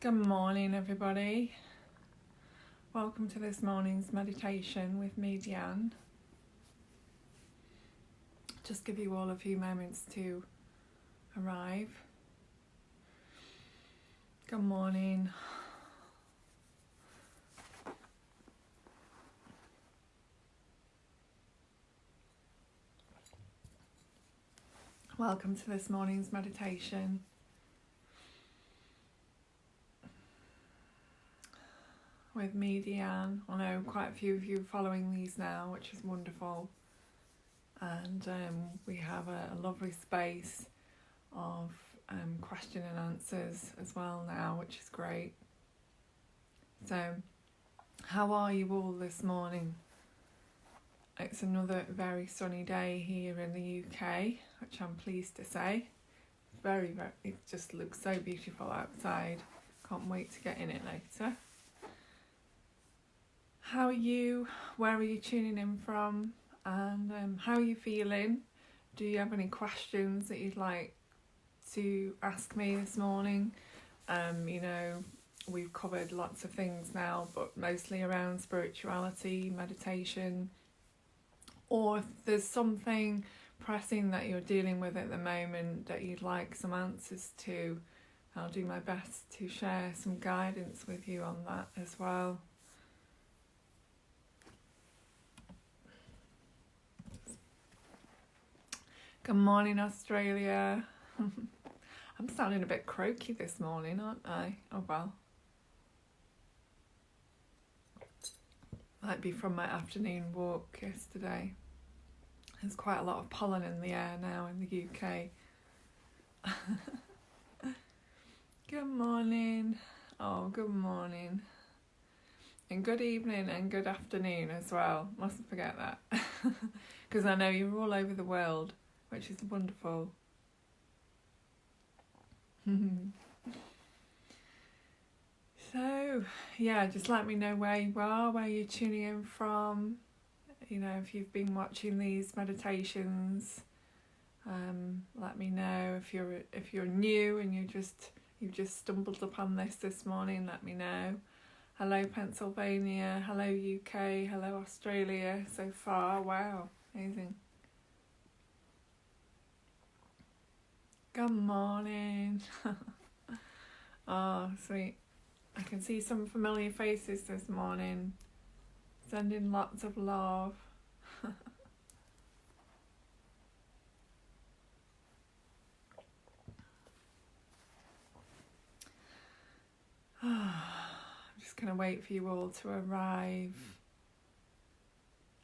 Good morning, everybody. Welcome to this morning's meditation with me, Diane. Just give you all a few moments to arrive. Good morning. Welcome to this morning's meditation. With me, Diane. I know quite a few of you are following these now, which is wonderful. And we have a lovely space of question and answers as well now, which is great. So, how are you all this morning? It's another very sunny day here in the UK, which I'm pleased to say. It just looks so beautiful outside. Can't wait to get in it later. How are you? Where are you tuning in from? And how are you feeling? Do you have any questions that you'd like to ask me this morning? We've covered lots of things now, but mostly around spirituality, meditation, or if there's something pressing that you're dealing with at the moment that you'd like some answers to, I'll do my best to share some guidance with you on that as well. Good morning, Australia. I'm sounding a bit croaky this morning, aren't I? Oh well. Might be from my afternoon walk yesterday. There's quite a lot of pollen in the air now in the UK. Good morning. Oh, good morning. And good evening and good afternoon as well. Mustn't forget that. Because I know you're all over the world, which is wonderful. So, yeah, just let me know where you are, where you're tuning in from. You know, if you've been watching these meditations, let me know. If you're new and you've just stumbled upon this morning, let me know. Hello Pennsylvania, hello UK, hello Australia so far. Wow, amazing. Good morning. Oh, sweet. I can see some familiar faces this morning. Sending lots of love. I'm just going to wait for you all to arrive.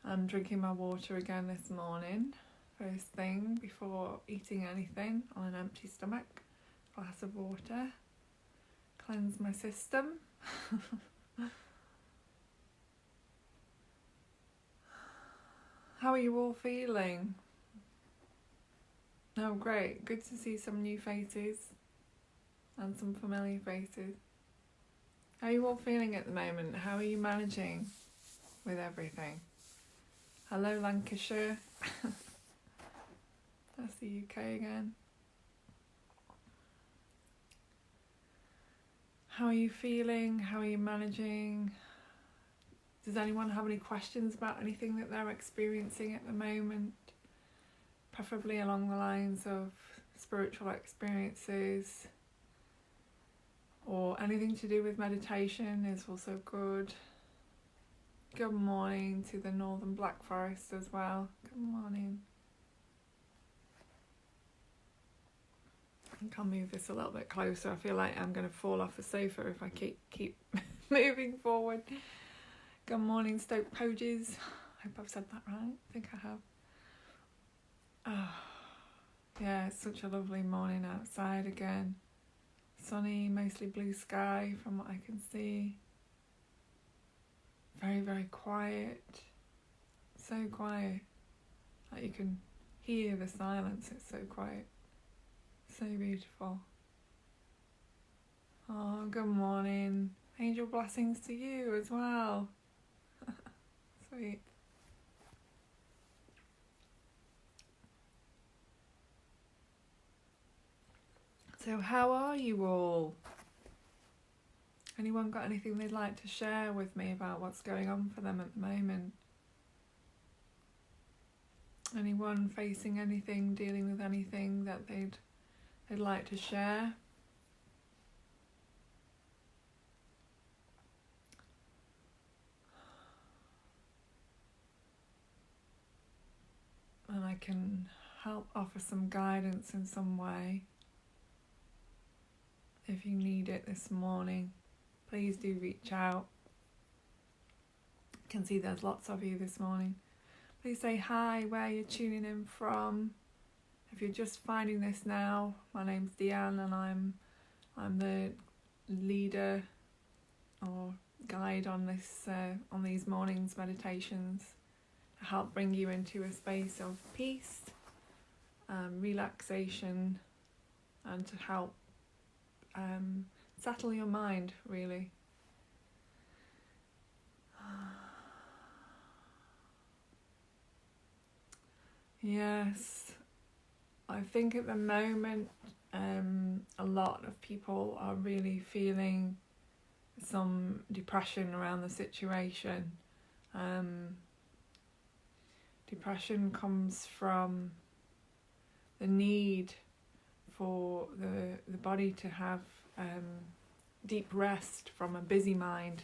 I'm drinking my water again this morning. First thing before eating anything on an empty stomach. Glass of water. Cleanse my system. How are you all feeling? Oh, great. Good to see some new faces and some familiar faces. How are you all feeling at the moment? How are you managing with everything? Hello, Lancashire. That's the UK again. How are you feeling? How are you managing? Does anyone have any questions about anything that they're experiencing at the moment? Preferably along the lines of spiritual experiences or anything to do with meditation is also good. Good morning to the Northern Black Forest as well. Good morning. I think I'll move this a little bit closer. I feel like I'm going to fall off the sofa if I keep moving forward. Good morning, Stoke Poges. I hope I've said that right. I think I have. Oh, yeah, it's such a lovely morning outside again. Sunny, mostly blue sky from what I can see. Very, very quiet. So quiet. Like you can hear the silence. It's so quiet. So beautiful. Oh, good morning. Angel blessings to you as well. Sweet. So how are you all? Anyone got anything they'd like to share with me about what's going on for them at the moment? Anyone facing anything, dealing with anything that they'd like to share? And I can help offer some guidance in some way. If you need it this morning, please do reach out. I can see there's lots of you this morning. Please say hi, where you're tuning in from. If you're just finding this now, my name's Deanne and I'm the leader or guide on these mornings meditations to help bring you into a space of peace, relaxation, and to help settle your mind, really. Yes, I think at the moment a lot of people are really feeling some depression around the situation. Depression comes from the need for the body to have deep rest from a busy mind.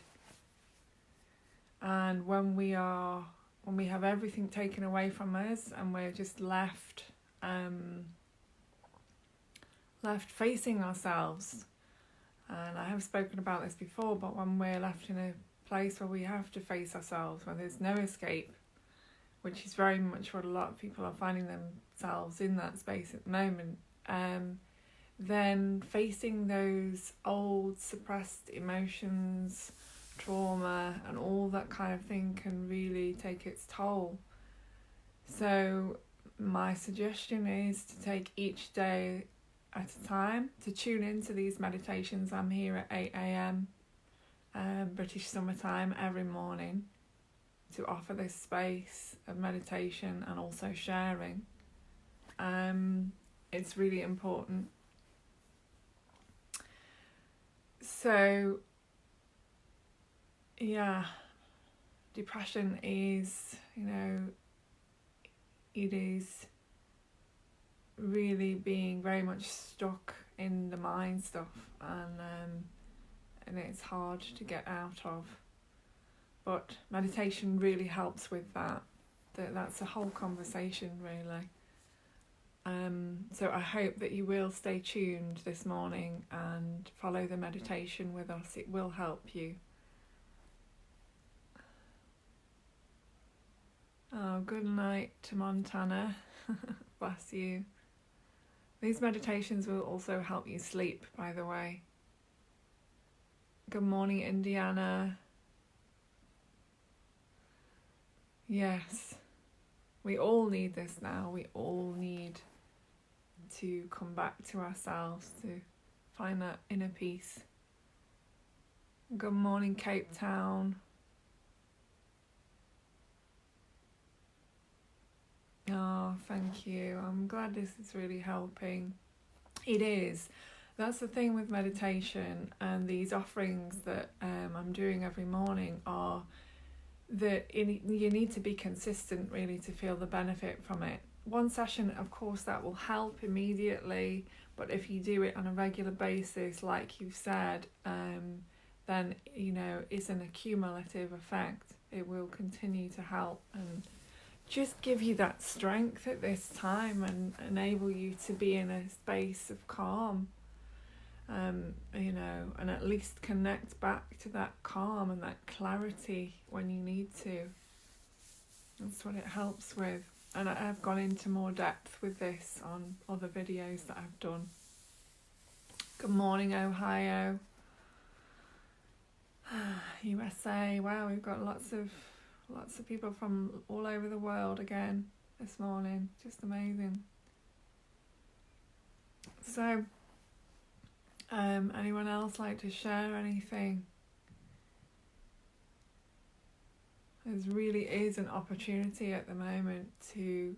And when we have everything taken away from us and we're just left facing ourselves, and I have spoken about this before, but when we're left in a place where we have to face ourselves, where there's no escape, which is very much what a lot of people are finding themselves in that space at the moment, then facing those old suppressed emotions, trauma and all that kind of thing can really take its toll. So my suggestion is to take each day at a time, to tune into these meditations. I'm here at 8 a.m. British summertime every morning to offer this space of meditation and also sharing. It's really important. So yeah, depression is, it is really being very much stuck in the mind stuff, and it's hard to get out of. But meditation really helps with that. That's a whole conversation, really. So I hope that you will stay tuned this morning and follow the meditation with us. It will help you. Oh, good night to Montana. Bless you. These meditations will also help you sleep, by the way. Good morning, Indiana. Yes, we all need this now. We all need to come back to ourselves, to find that inner peace. Good morning, Cape Town. Oh, thank you. I'm glad this is really helping. It is. That's the thing with meditation and these offerings that I'm doing every morning are that you need to be consistent, really, to feel the benefit from it. One session, of course, that will help immediately, but if you do it on a regular basis, like you've said, then, it's an accumulative effect. It will continue to help and just give you that strength at this time and enable you to be in a space of calm, and at least connect back to that calm and that clarity when you need to. That's what it helps with. And I have gone into more depth with this on other videos that I've done. Good morning, Ohio. USA. Wow, we've got lots of people from all over the world again this morning. Just amazing. So, anyone else like to share anything? There really is an opportunity at the moment to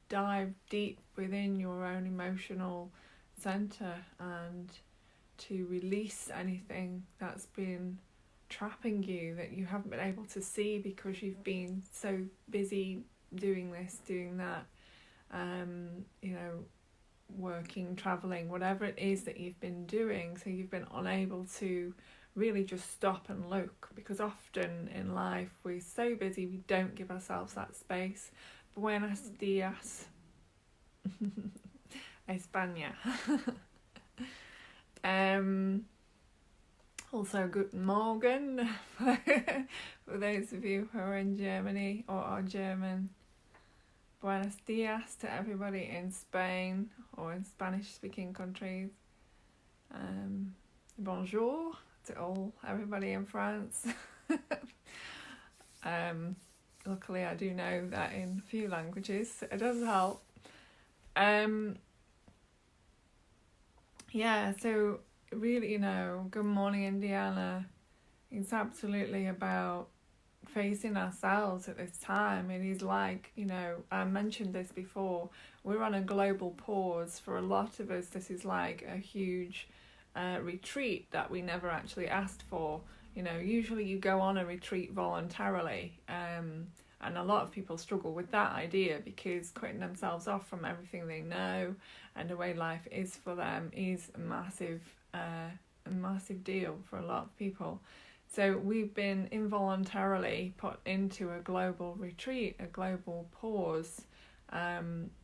dive deep within your own emotional centre and to release anything that's been trapping you, that you haven't been able to see because you've been so busy doing this, doing that, working, traveling, whatever it is that you've been doing. So you've been unable to really just stop and look, because often in life we're so busy we don't give ourselves that space. Buenos dias, España. Also, guten Morgen for those of you who are in Germany or are German. Buenos dias to everybody in Spain or in Spanish-speaking countries. Bonjour to everybody in France. Luckily, I do know that in a few languages, so it does help. So really, good morning, Indiana. It's absolutely about facing ourselves at this time. It is like, I mentioned this before, we're on a global pause. For a lot of us, this is like a huge retreat that we never actually asked for. Usually you go on a retreat voluntarily, and a lot of people struggle with that idea, because cutting themselves off from everything they know and the way life is for them is a massive deal for a lot of people. So we've been involuntarily put into a global retreat, a global pause,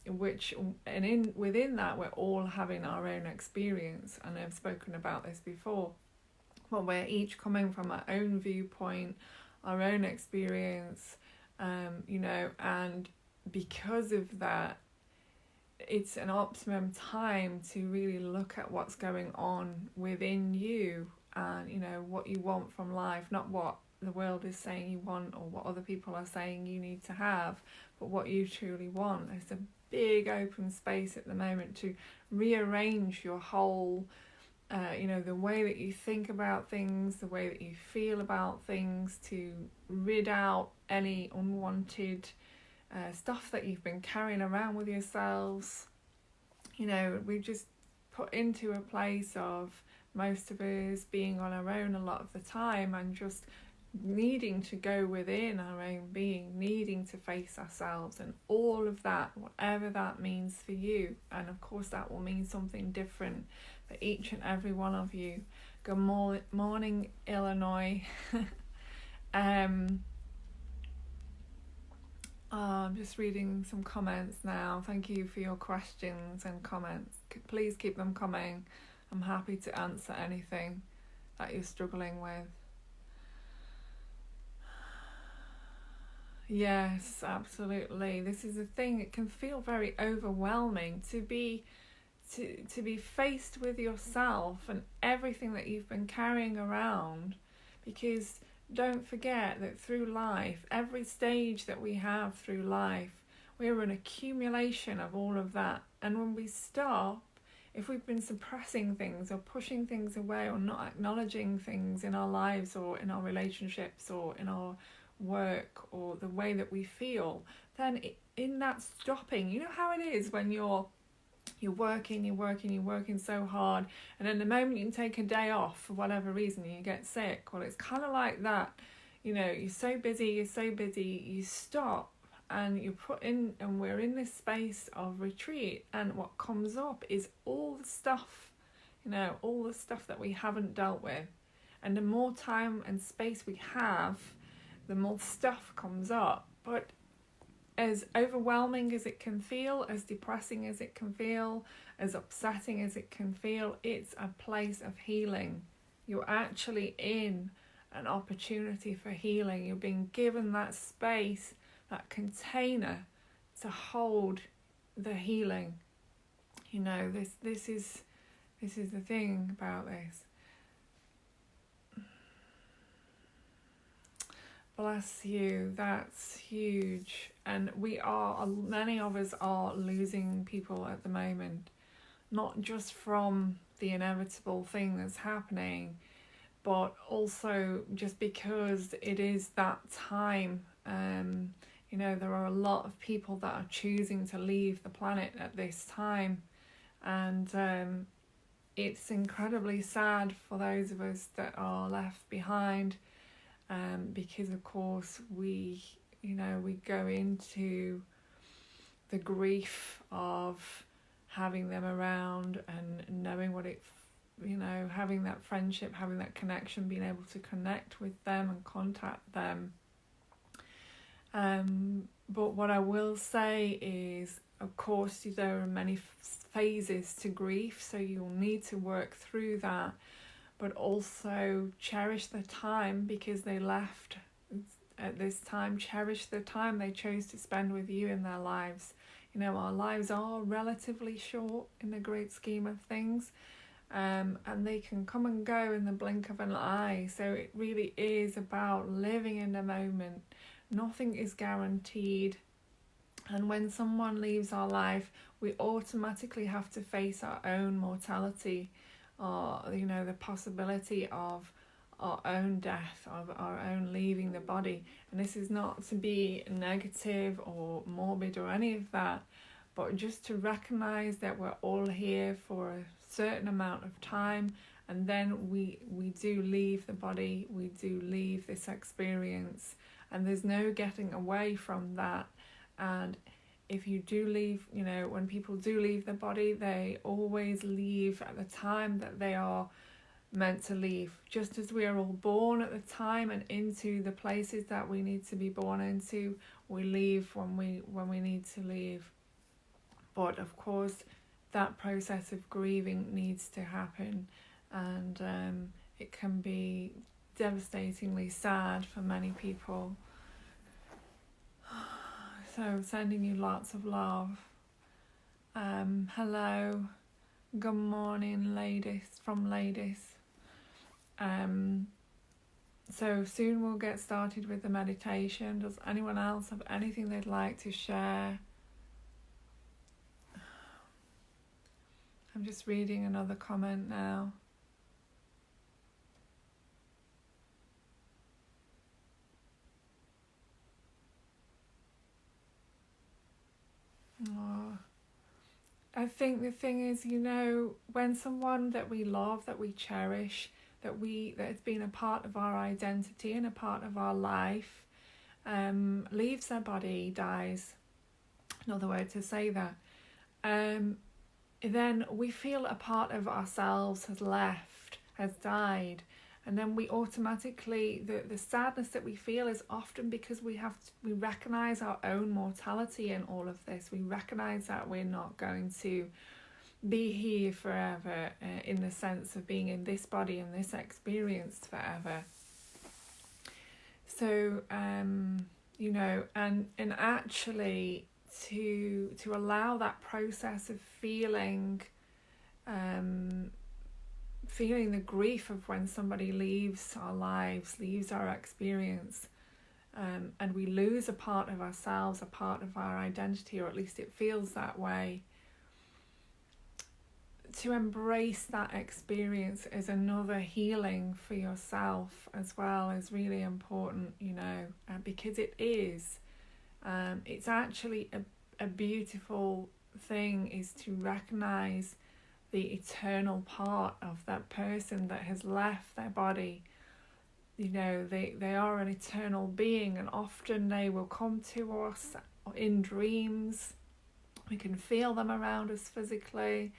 within that we're all having our own experience, and I've spoken about this before. But we're each coming from our own viewpoint, our own experience, and because of that, it's an optimum time to really look at what's going on within you, and what you want from life, not what the world is saying you want or what other people are saying you need to have, but what you truly want. There's a big open space at the moment to rearrange your whole the way that you think about things, the way that you feel about things, to rid out any unwanted stuff that you've been carrying around with yourselves. We've just put into a place of most of us being on our own a lot of the time, and just needing to go within our own being, needing to face ourselves and all of that, whatever that means for you. And of course that will mean something different for each and every one of you. Good morning, Illinois. I'm just reading some comments now. Thank you for your questions and comments. Please keep them coming. I'm happy to answer anything that you're struggling with. Yes, absolutely. This is a thing. It can feel very overwhelming to be faced with yourself and everything that you've been carrying around, because don't forget that through life, every stage that we have through life, we're an accumulation of all of that. And when we stop, if we've been suppressing things or pushing things away or not acknowledging things in our lives or in our relationships or in our work or the way that we feel, then in that stopping, you know how it is when you're working so hard, and then the moment you can take a day off for whatever reason you get sick. Well, it's kind of like that. You're so busy, you stop and you put in, and we're in this space of retreat, and what comes up is all the stuff that we haven't dealt with. And the more time and space we have, the more stuff comes up. But as overwhelming as it can feel, as depressing as it can feel, as upsetting as it can feel, it's a place of healing. You're actually in an opportunity for healing. You're being given that space, that container to hold the healing. This is the thing about this. Bless you, that's huge. And many of us are losing people at the moment, not just from the inevitable thing that's happening, but also just because it is that time. There are a lot of people that are choosing to leave the planet at this time, and it's incredibly sad for those of us that are left behind, because of course we go into the grief of having them around and knowing what it, having that friendship, having that connection, being able to connect with them and contact them. But what I will say is, of course, there are many phases to grief, so you'll need to work through that, but also cherish the time because they left at this time. Cherish the time they chose to spend with you in their lives. Our lives are relatively short in the great scheme of things, and they can come and go in the blink of an eye. So it really is about living in the moment. Nothing is guaranteed. And when someone leaves our life, we automatically have to face our own mortality, or the possibility of our own death, of our own leaving the body. And this is not to be negative or morbid or any of that, but just to recognize that we're all here for a certain amount of time, and then we do leave the body, we do leave this experience, and there's no getting away from that. And if you do leave, when people do leave the body, they always leave at the time that they are meant to leave. Just as we are all born at the time and into the places that we need to be born into, we leave when we need to leave. But of course, that process of grieving needs to happen, and it can be devastatingly sad for many people. So sending you lots of love. Hello, good morning, ladies from ladies. So soon we'll get started with the meditation. Does anyone else have anything they'd like to share? I'm just reading another comment now. Oh, I think the thing is, when someone that we love, that we cherish, that it's been a part of our identity and a part of our life, leaves their body, dies, another word to say that, then we feel a part of ourselves has left, has died. And then we automatically, the sadness that we feel is often because we recognise our own mortality in all of this. We recognise that we're not going to be here forever, in the sense of being in this body and this experience forever. So, and actually to allow that process of feeling the grief of when somebody leaves our lives, leaves our experience, and we lose a part of ourselves, a part of our identity, or at least it feels that way. To embrace that experience as another healing for yourself as well is really important, because it is. It's actually a beautiful thing is to recognise the eternal part of that person that has left their body. They are an eternal being, and often they will come to us in dreams. We can feel them around us physically,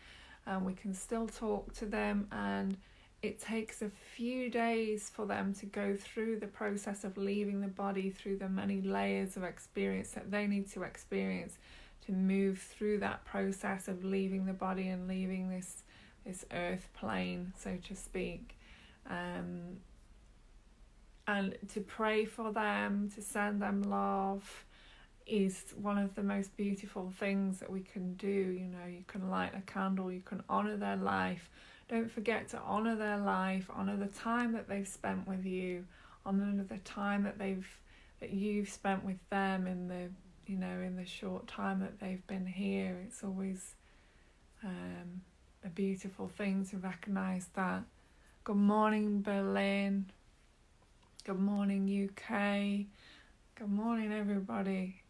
and we can still talk to them, and it takes a few days for them to go through the process of leaving the body, through the many layers of experience that they need to experience to move through that process of leaving the body and leaving this earth plane, so to speak. And to pray for them, to send them love, is one of the most beautiful things that we can do. You can light a candle, you can honour their life. Don't forget to honour their life, honour the time that they've spent with you, honour the time that you've spent with them in the short time that they've been here. It's always a beautiful thing to recognise that. Good morning, Berlin. Good morning, UK. Good morning, everybody.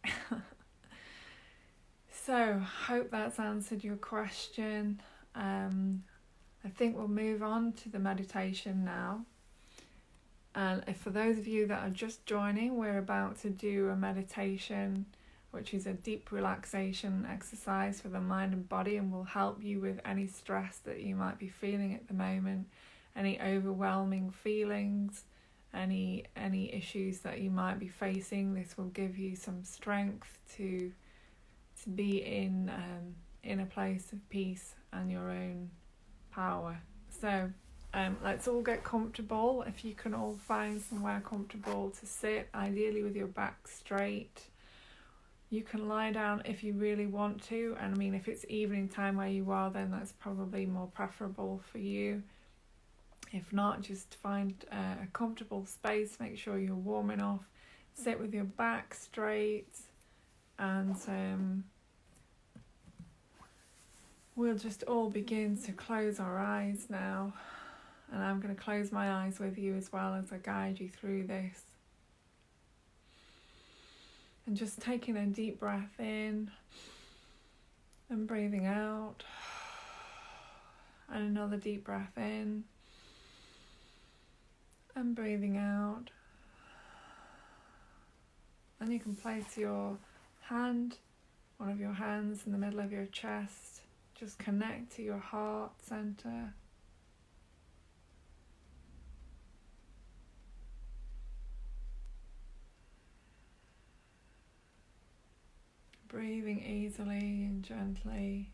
So, hope that's answered your question. I think we'll move on to the meditation now. And if for those of you that are just joining, we're about to do a meditation, which is a deep relaxation exercise for the mind and body, and will help you with any stress that you might be feeling at the moment, any overwhelming feelings, any issues that you might be facing. This will give you some strength to be in a place of peace and your own power. So let's all get comfortable. If you can all find somewhere comfortable to sit, ideally with your back straight. You can lie down if you really want to, and I mean, if it's evening time where you are, then that's probably more preferable for you. If not, just find a comfortable space, make sure you're warm enough, sit with your back straight, and we'll just all begin to close our eyes now. And I'm going to close my eyes with you as well as I guide you through this. And just taking a deep breath in and breathing out. And another deep breath in and breathing out. And you can place your hand, one of your hands in the middle of your chest. Just connect to your heart center. Breathing easily and gently.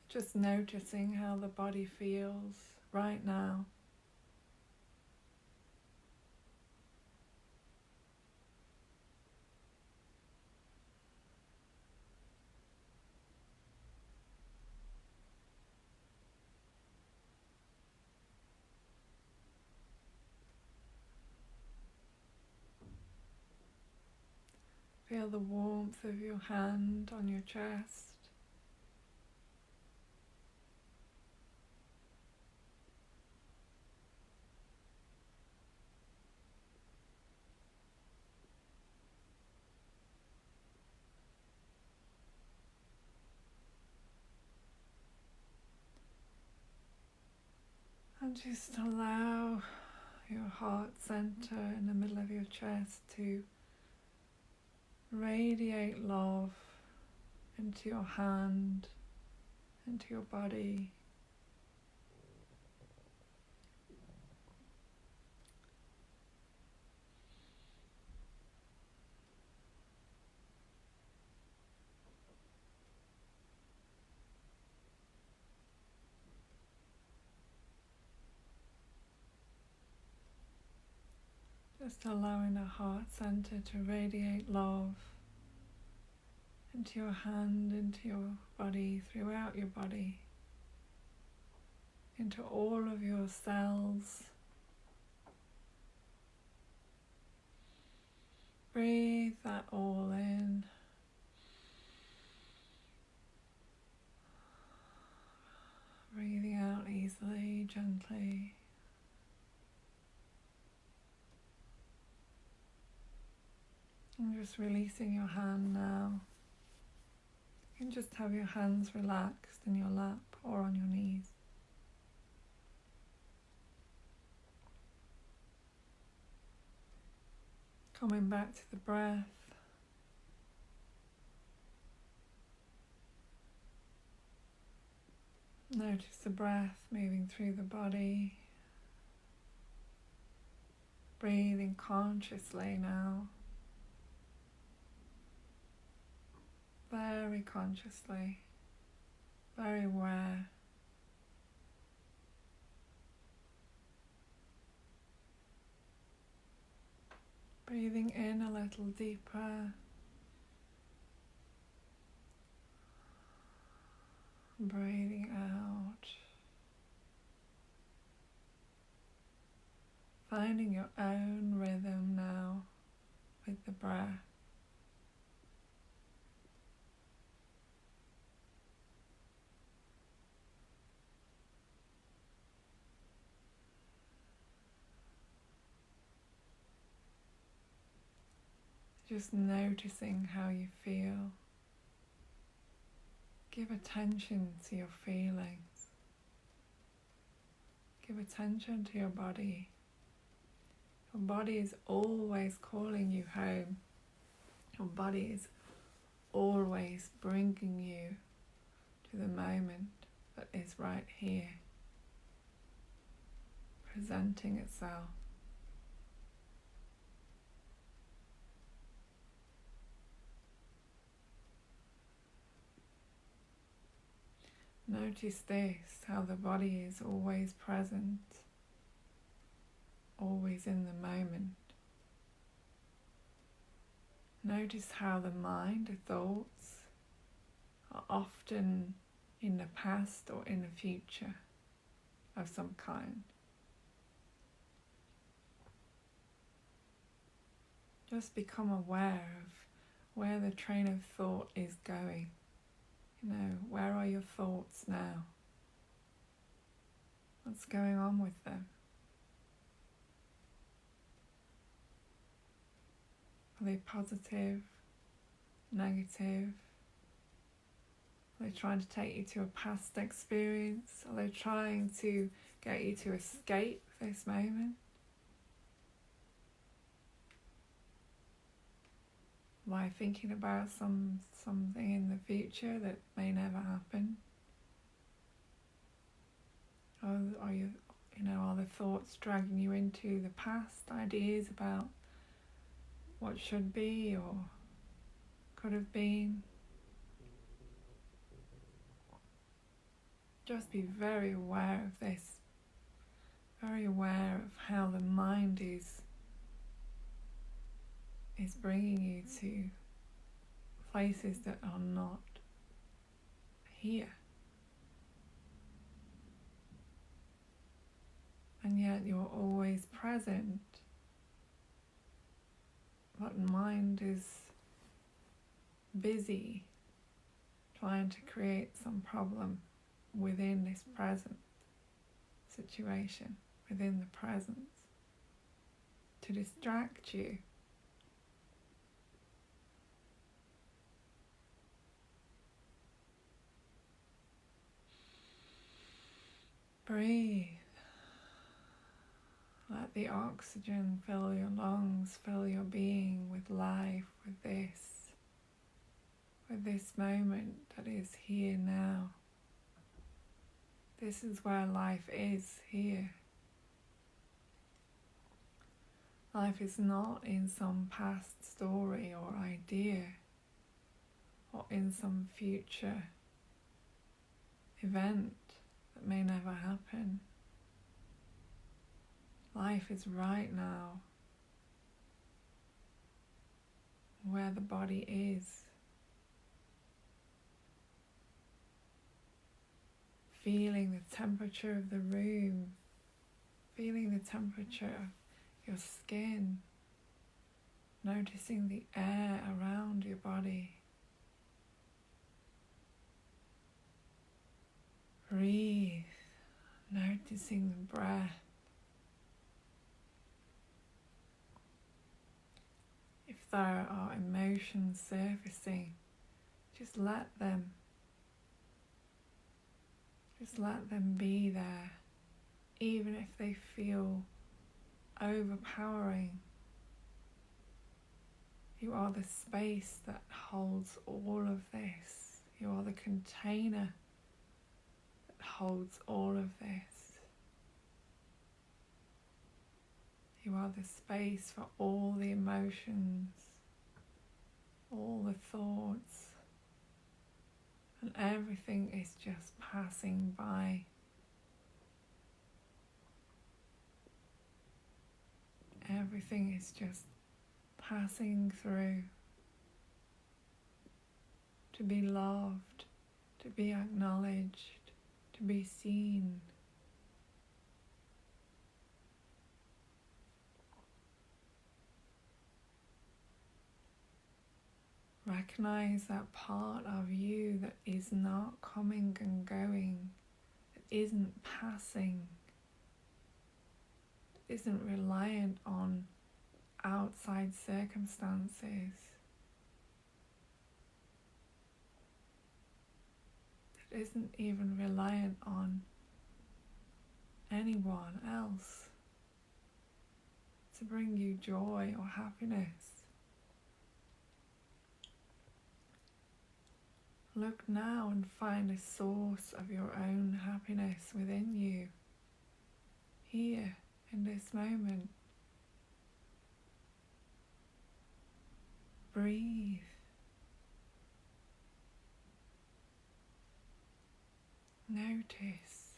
Just noticing how the body feels right now. Feel the warmth of your hand on your chest. And just allow your heart center in the middle of your chest to radiate love into your hand, into your body. Just allowing the heart center to radiate love into your hand, into your body, throughout your body, into all of your cells. Breathe that all in. Breathing out easily, gently. And just releasing your hand now. You can just have your hands relaxed in your lap or on your knees. Coming back to the breath. Notice the breath moving through the body. Breathing consciously now. Very consciously, very aware. Breathing in a little deeper. Breathing out. Finding your own rhythm now with the breath. Just noticing how you feel. Give attention to your feelings. Give attention to your body. Your body is always calling you home. Your body is always bringing you to the moment that is right here, presenting itself. Notice this, how the body is always present, always in the moment. Notice how the mind, the thoughts, are often in the past or in the future of some kind. Just become aware of where the train of thought is going. You know, where are your thoughts now? What's going on with them? Are they positive, negative? Are they trying to take you to a past experience? Are they trying to get you to escape this moment? Am I thinking about something in the future that may never happen? Or are you know, are the thoughts dragging you into the past, ideas about what should be or could have been? Just be very aware of this, very aware of how the mind is bringing you to places that are not here. And yet you're always present, but mind is busy trying to create some problem within this present situation, within the presence, to distract you. Breathe. Let the oxygen fill your lungs, fill your being with life, with this moment that is here now. This is where life is, here. Life is not in some past story or idea, or in some future event that may never happen. Life is right now, where the body is. Feeling the temperature of the room, feeling the temperature of your skin, noticing the air around your body. Breathe, noticing the breath. If there are emotions surfacing, just let them be there, even if they feel overpowering. You are the space that holds all of this. You are the container that holds all of this. You are the space for all the emotions, all the thoughts, and everything is just passing by. Everything is just passing through, to be loved, to be acknowledged, to be seen. Recognize that part of you that is not coming and going, that isn't passing, that isn't reliant on outside circumstances that isn't even reliant on anyone else to bring you joy or happiness. Look now and find a source of your own happiness within you, here in this moment. Breathe. Notice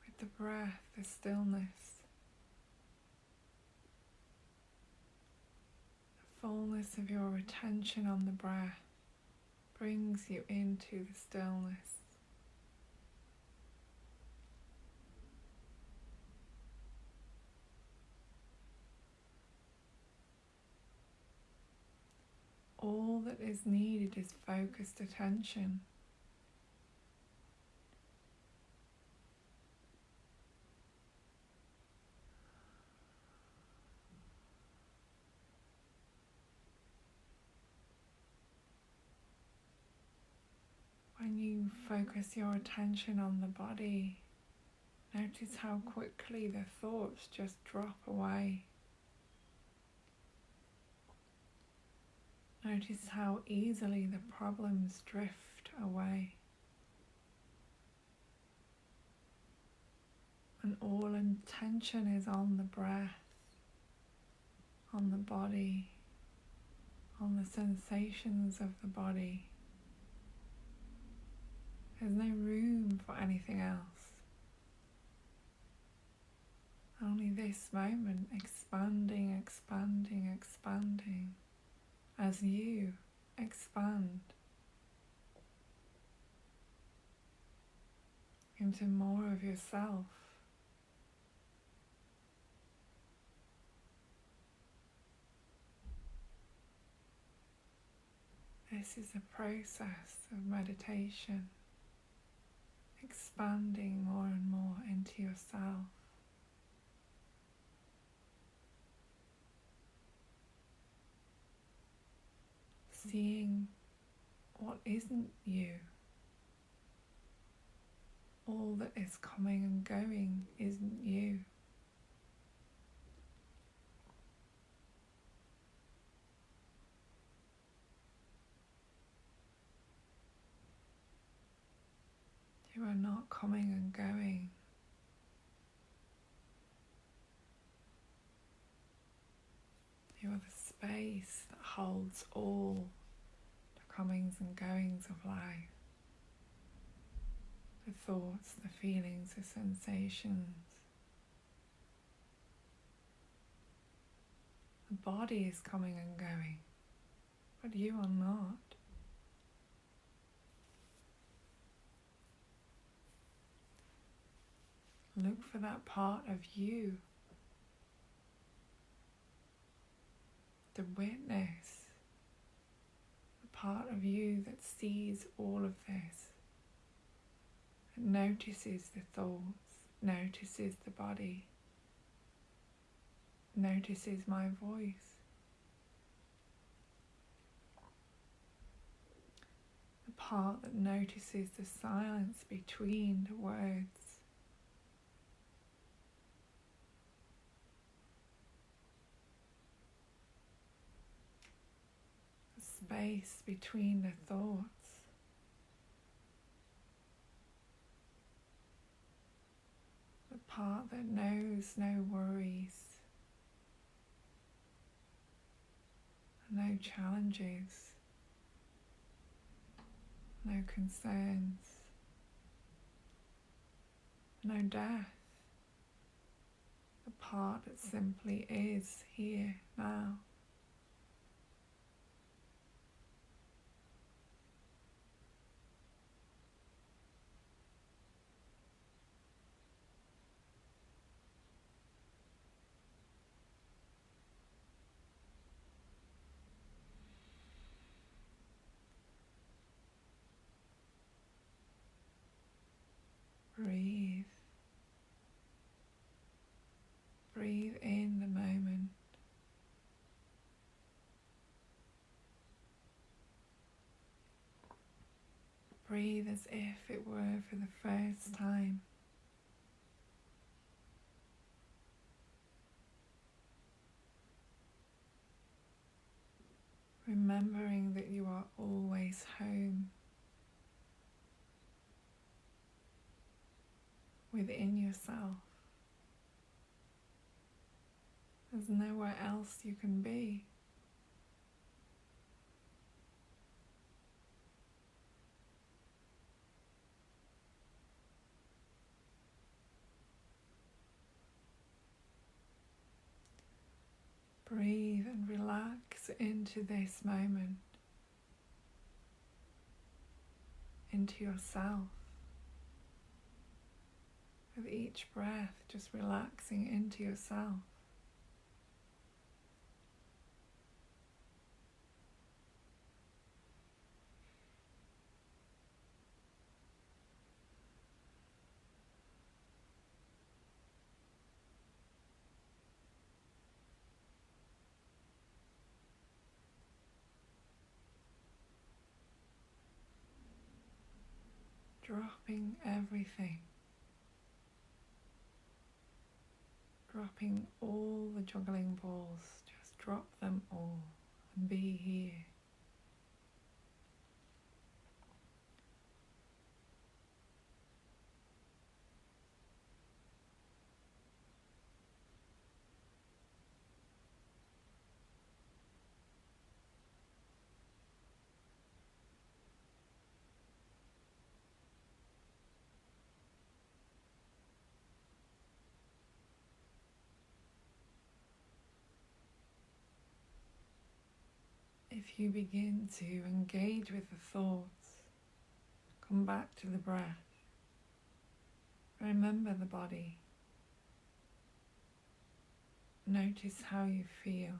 with the breath, the stillness, the fullness of your attention on the breath brings you into the stillness. All that is needed is focused attention. When you focus your attention on the body, notice how quickly the thoughts just drop away. Notice how easily the problems drift away. And all intention is on the breath, on the body, on the sensations of the body. There's no room for anything else. Only this moment, expanding, expanding, expanding, as you expand into more of yourself. This is a process of meditation, expanding more and more into yourself. Seeing what isn't you. All that is coming and going isn't you. You are not coming and going. You are the space that holds all the comings and goings of life. The thoughts, the feelings, the sensations. The body is coming and going, but you are not. Look for that part of you, the witness, the part of you that sees all of this, that notices the thoughts, notices the body, notices my voice. The part that notices the silence between the words. Space between the thoughts. The part that knows no worries, no challenges, no concerns, no death. The part that simply is here now. Breathe. Breathe in the moment. Breathe as if it were for the first time. Remembering that you are always home, within yourself. There's nowhere else you can be. Breathe and relax into this moment, into yourself. With each breath, just relaxing into yourself. Dropping everything. Dropping all the juggling balls. Just drop them all and be here. If you begin to engage with the thoughts, come back to the breath. Remember the body. Notice how you feel.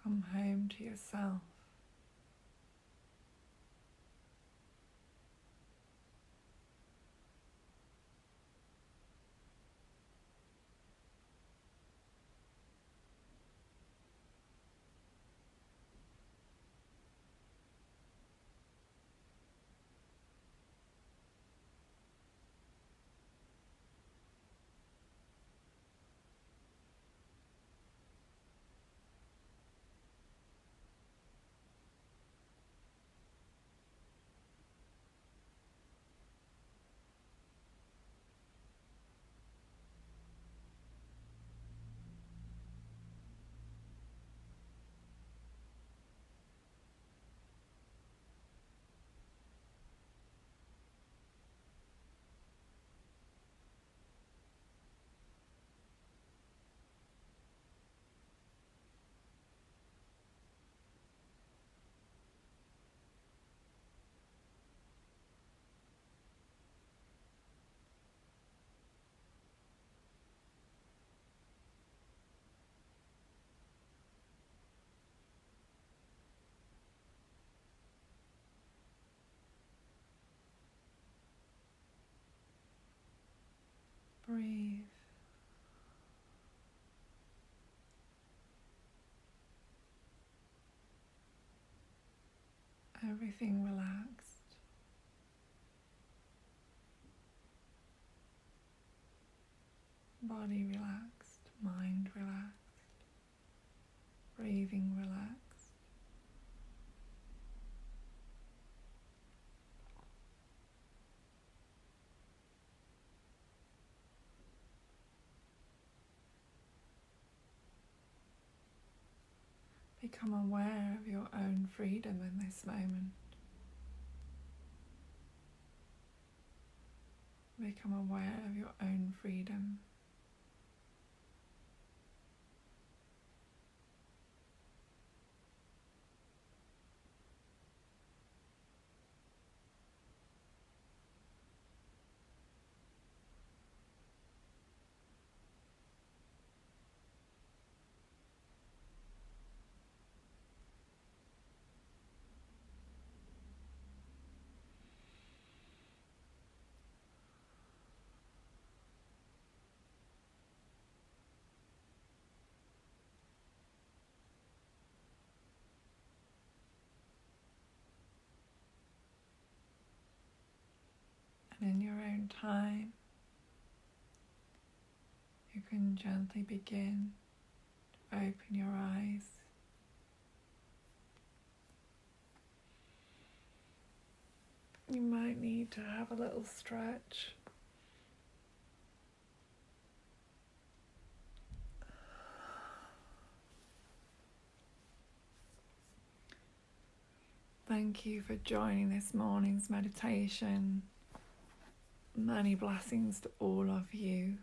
Come home to yourself. breathe. Everything relaxed. Body relaxed, mind relaxed, breathing relaxed. Become aware of your own freedom in this moment. Become aware of your own freedom. And in your own time, you can gently begin to open your eyes. You might need to have a little stretch. Thank you for joining this morning's meditation. Many blessings to all of you.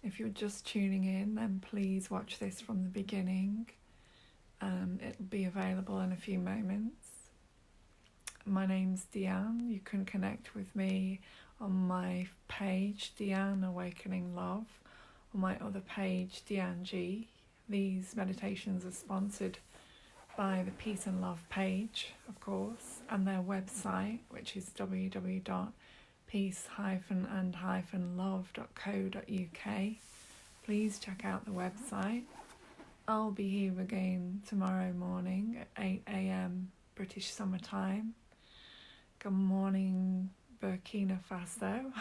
If you're just tuning in, then please watch this from the beginning. It'll be available in a few moments. My name's Deanne. You can connect with me on my page, Deanne Awakening Love, or my other page, Deanne G. These meditations are sponsored by the Peace and Love page, of course, and their website, which is www.peace-and-love.co.uk. Please check out the website. I'll be here again tomorrow morning at 8 a.m. British Summer Time. Good morning, Burkina Faso.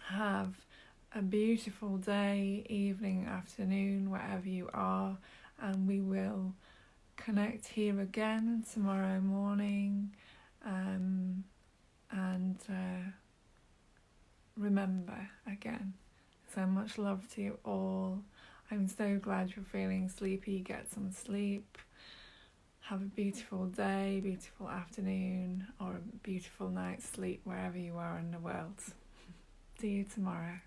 Have a beautiful day, evening, afternoon, wherever you are, and we will connect here again tomorrow morning. Remember again, so much love to you all. I'm so glad you're feeling sleepy. Get some sleep. Have a beautiful day, beautiful afternoon, or a beautiful night's sleep wherever you are in the world. See you tomorrow.